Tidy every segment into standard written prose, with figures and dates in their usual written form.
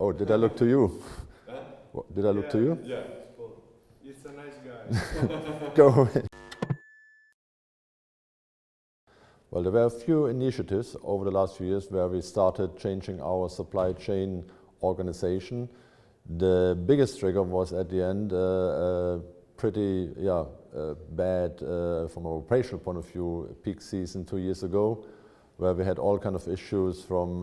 Oh, did I look to you? Huh? Did I look to you? Yeah. Well, he's a nice guy. Go ahead. Well, there were a few initiatives over the last few years where we started changing our supply chain organization. The biggest trigger was at the end pretty bad from an operational point of view peak season 2 years ago, where we had all kind of issues from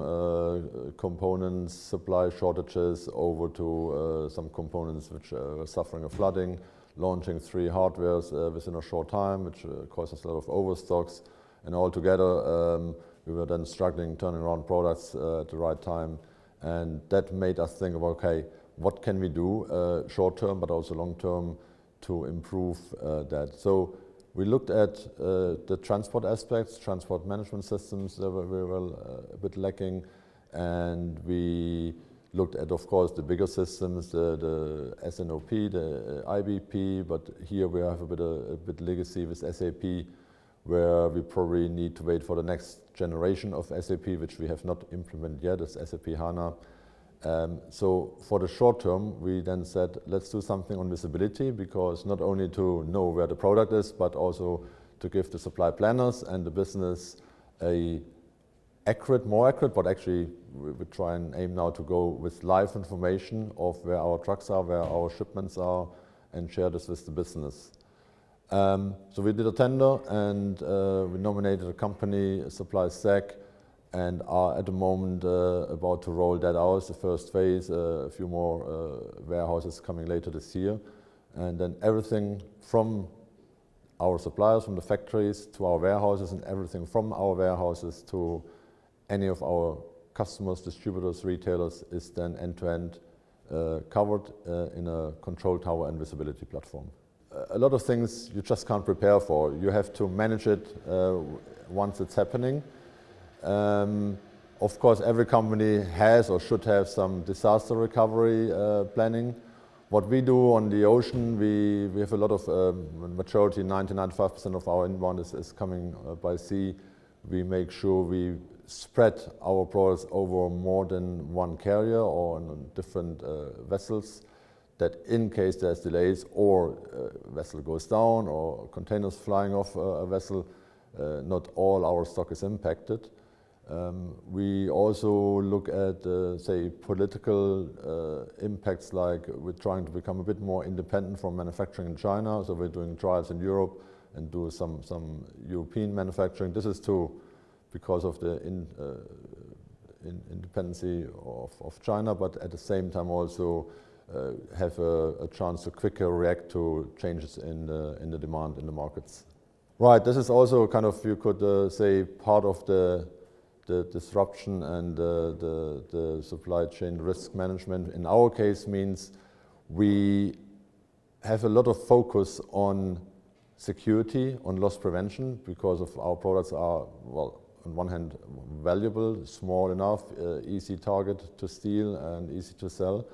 components, supply shortages over to some components which were suffering a flooding, launching 3 hardwares within a short time, which caused us a lot of overstocks. And altogether, we were then struggling, turning around products at the right time. And that made us think about, okay, what can we do short term, but also long term to improve that. So we looked at the transport aspects, transport management systems that were a bit lacking. And we looked at, of course, the bigger systems, the SNOP, the IBP, but here we have a bit legacy with SAP, where we probably need to wait for the next generation of SAP, which we have not implemented yet, as SAP HANA. So for the short term, we then said, let's do something on visibility, because not only to know where the product is, but also to give the supply planners and the business more accurate, but actually we try and aim now to go with live information of where our trucks are, where our shipments are, and share this with the business. So we did a tender and we nominated a company, Supply Stack, and are at the moment about to roll that out, the first phase, a few more warehouses coming later this year. And then everything from our suppliers, from the factories to our warehouses, and everything from our warehouses to any of our customers, distributors, retailers is then end-to-end covered in a control tower and visibility platform. A lot of things you just can't prepare for. You have to manage it once it's happening. Of course, every company has or should have some disaster recovery planning. What we do on the ocean, we have a lot of, majority, 90-95% of our inbound is coming by sea. We make sure we spread our products over more than one carrier or on different vessels, that in case there's delays or a vessel goes down or containers flying off a vessel, not all our stock is impacted. We also look at, say, political impacts, like we're trying to become a bit more independent from manufacturing in China, so we're doing trials in Europe and do some European manufacturing. This is because of the independency of China, but at the same time also have a chance to quicker react to changes in the demand in the markets. Right, this is also kind of, you could say, part of the disruption and the supply chain risk management. In our case means we have a lot of focus on security, on loss prevention, because of our products are, well, on one hand valuable, small enough, easy target to steal and easy to sell.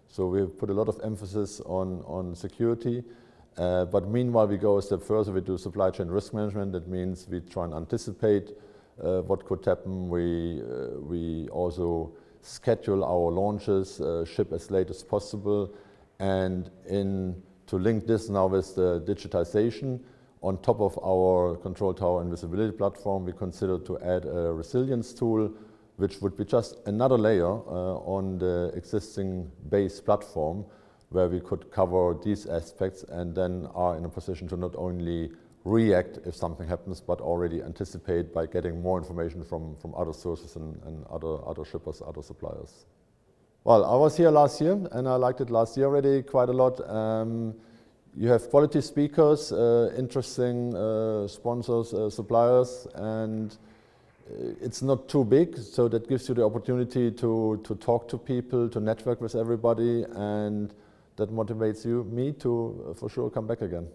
So we put a lot of emphasis on security, but meanwhile we go a step further. We do supply chain risk management. That means we try and anticipate what could happen. We also schedule our launches, ship as late as possible, and to link this now with the digitization, on top of our control tower and visibility platform, we consider to add a resilience tool, which would be just another layer on the existing base platform, where we could cover these aspects and then are in a position to not only react if something happens, but already anticipate by getting more information from other sources and other shippers, other suppliers. Well, I was here last year and I liked it last year already quite a lot. You have quality speakers, interesting sponsors, suppliers, and it's not too big, so that gives you the opportunity to talk to people, to network with everybody, and that motivates me to for sure come back again.